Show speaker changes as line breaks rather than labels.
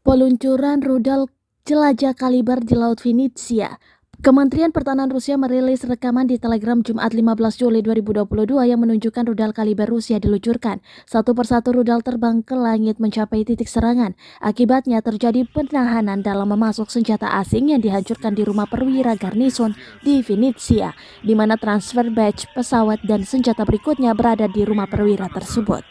Peluncuran rudal jelajah kaliber di Laut Finisia. Kementerian Pertahanan Rusia merilis rekaman di Telegram Jumat 15 Juli 2022 yang menunjukkan rudal kaliber Rusia diluncurkan. Satu persatu rudal terbang ke langit mencapai titik serangan. Akibatnya terjadi penahanan dalam memasuk senjata asing yang dihancurkan di rumah perwira garnison di Finisia, di mana transfer batch pesawat dan senjata berikutnya berada di rumah perwira tersebut.